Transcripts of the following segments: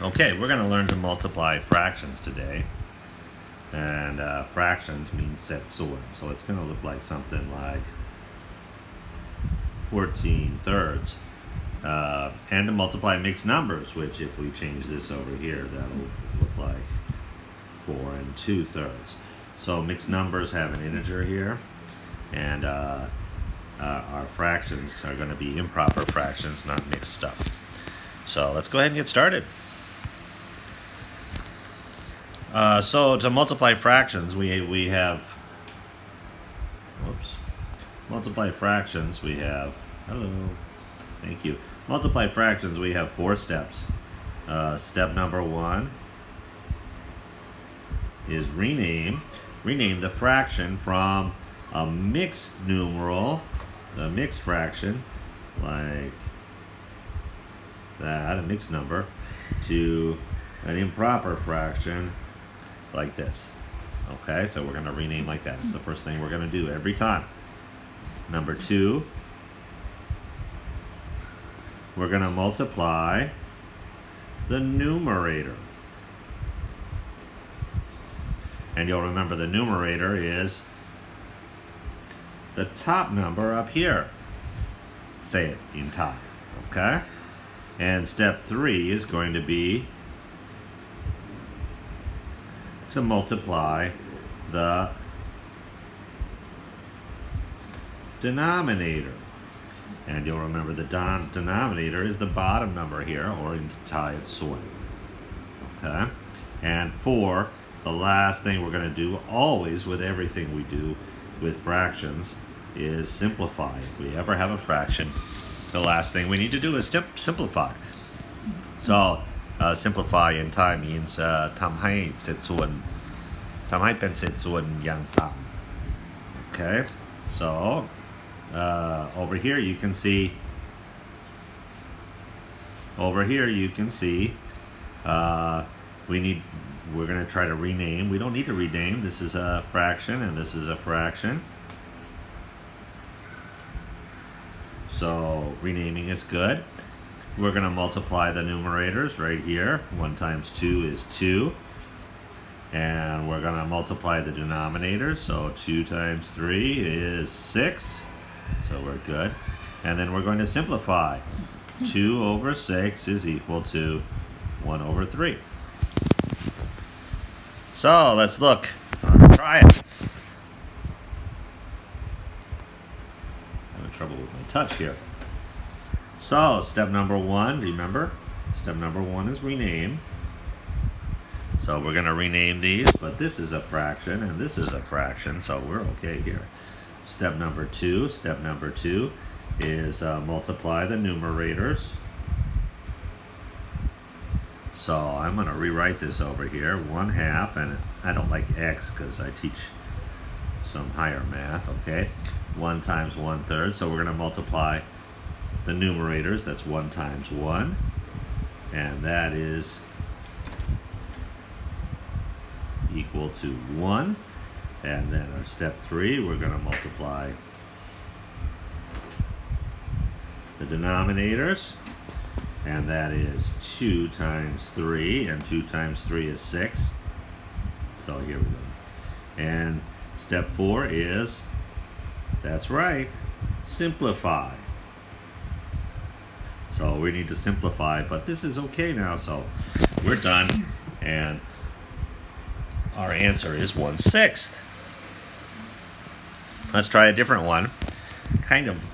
Okay, we're going to learn to multiply fractions today. And fractions means set sort. So it's going to look like something like 14 thirds. And to multiply mixed numbers, which if we change this over here, that'll look like 4 and 2 thirds. So mixed numbers have an integer here. And our fractions are going to be improper fractions, not mixed stuff. So let's go ahead and get started. So to multiply fractions, we have, multiply fractions, we have, thank you. Multiply fractions, we have 4 steps. Step number 1 is rename the fraction from a mixed numeral, a mixed fraction, like that, a mixed number, to an improper fraction, like this. Okay, so we're going to rename like that. It's the first thing we're going to do every time. Number 2, we're going to multiply the numerator. And you'll remember the numerator is the top number up here. Say it in Thai. Okay? And step 3 is going to be to multiply the denominator. And you'll remember the denominator is the bottom number here, or in Thai it's sort. Okay? And 4, the last thing we're going to do, always with everything we do with fractions, is simplify. If we ever have a fraction, the last thing we need to do is simplify. So, simplify in Thai means ทำให้เศษส่วนทำให้เป็นเศษส่วนอย่างต่ำ Okay, so over here you can see we're going to try to rename. We don't need to rename. This is a fraction and this is a fraction. So renaming is good. We're going to multiply the numerators right here. 1 times 2 is 2. And we're going to multiply the denominators. So 2 times 3 is 6. So we're good. And then we're going to simplify. 2 over 6 is equal to 1 over 3. So let's look. Try it. Having trouble with my touch here. So, step number 1, remember? Step number 1 is rename. So we're going to rename these, but this is a fraction and this is a fraction, so we're okay here. Step number 2 is multiply the numerators. So I'm going to rewrite this over here, 1/2, and I don't like x because I teach some higher math, okay? 1 times 1/3, so we're going to multiply the numerators. That's 1 times 1, and that is equal to 1. And then our step 3, we're going to multiply the denominators, and that is 2 times 3, and 2 times 3 is 6. So here we go. And step 4 is, that's right, simplify. So we need to simplify, but this is okay now, so we're done. And our answer is 1/6. Let's try a different one. Kind of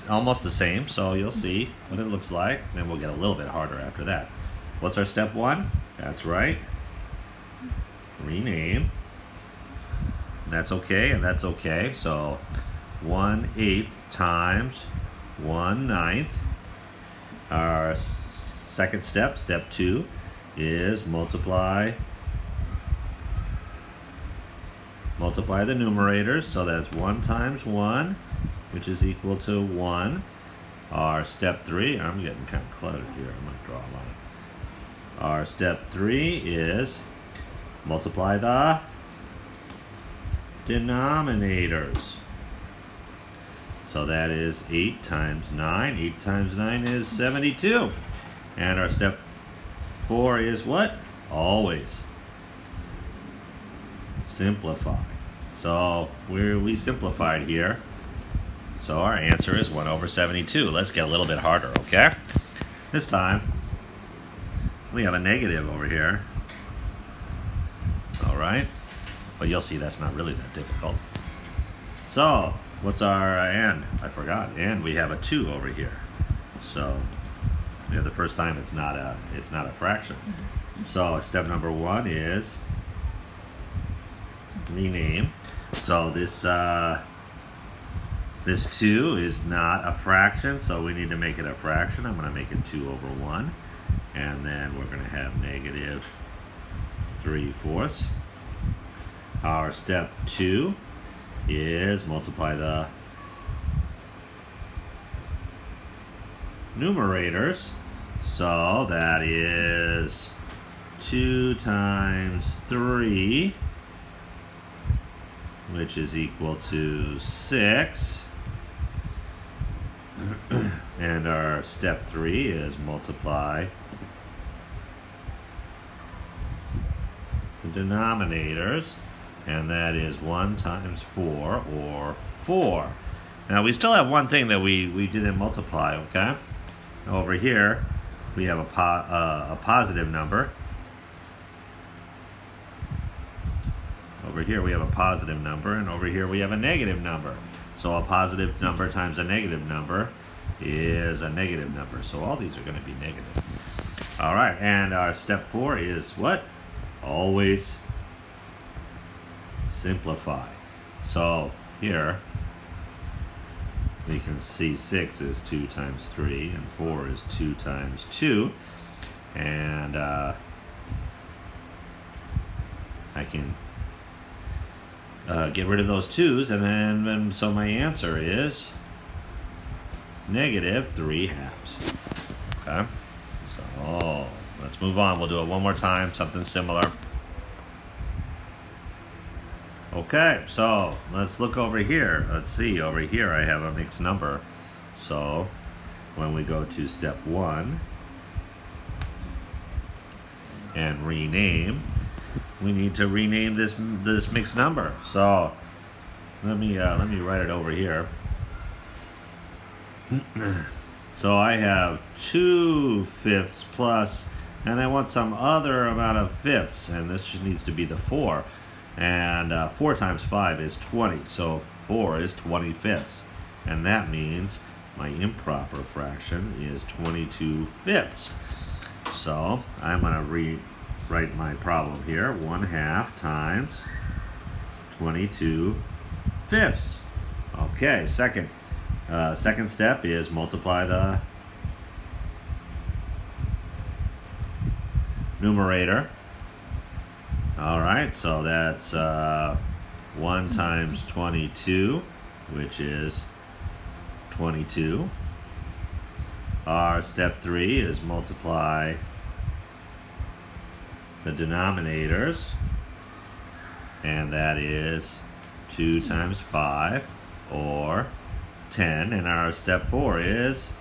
almost the same, so you'll see what it looks like. Then we'll get a little bit harder after that. What's our step 1? That's right. Rename. That's okay, and that's okay. So 1/8 times 1/9. Our second step, step 2, is multiply the numerators. So that's 1 times 1, which is equal to 1. Our step 3, I'm getting kind of cluttered here. I'm going to draw a line. Our step 3 is multiply the denominators. So that is 8 times 9. 8 times 9 is 72. And our step 4 is what? Always. Simplify. So we simplified here. So our answer is 1 over 72. Let's get a little bit harder, okay? This time, we have a negative over here. All right. But you'll see that's not really that difficult. So, what's our and? I forgot. And we have a 2 over here. So, yeah, the first time it's not a fraction. So, step number 1 is rename. So this 2 is not a fraction, so we need to make it a fraction. I'm going to make it 2 over 1. And then we're going to have negative 3/4. Our step 2 is multiply the numerators. So that is 2 times 3, which is equal to 6. And our step 3 is multiply the denominators, and that is 1 times 4, or 4. Now we still have one thing that we didn't multiply, okay? Over here we have a positive number. Over here we have a positive number, and over here we have a negative number. So a positive number times a negative number is a negative number. So all these are going to be negative. All right, and our step 4 is what? Always simplify. So here we can see 6 is 2 times 3, and 4 is 2 times 2. And I can get rid of those 2's, and then so my answer is negative 3/2. Okay, so let's move on. We'll do it one more time, something similar. Okay, so let's look over here. Let's see, over here I have a mixed number. So when we go to step 1 and rename, we need to rename this mixed number. So let me write it over here. So I have 2/5 plus, and I want some other amount of fifths, and this just needs to be the 4. And 4 times 5 is 20, so 4 is 20/5, and that means my improper fraction is 22/5. So I'm going to rewrite my problem here. 1/2 times 22/5. Okay, second step is multiply the numerator. All right, so that's 1 times 22, which is 22. Our step 3 is multiply the denominators, and that is 2 times 5, or 10. And our step 4 is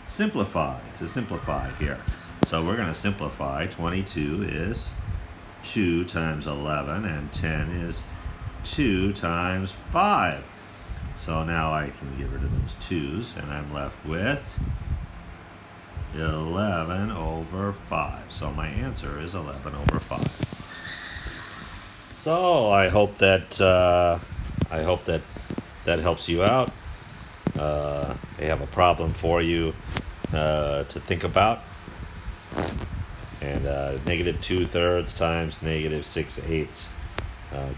simplify, to simplify here. So we're going to simplify. 22 is 2 times 11, and 10 is 2 times 5. So now I can get rid of those 2's, and I'm left with 11 over 5. So my answer is 11 over 5. So I hope that that helps you out. I have a problem for you to think about. And negative 2/3 times negative 6/8.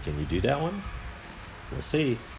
Can you do that one? We'll see.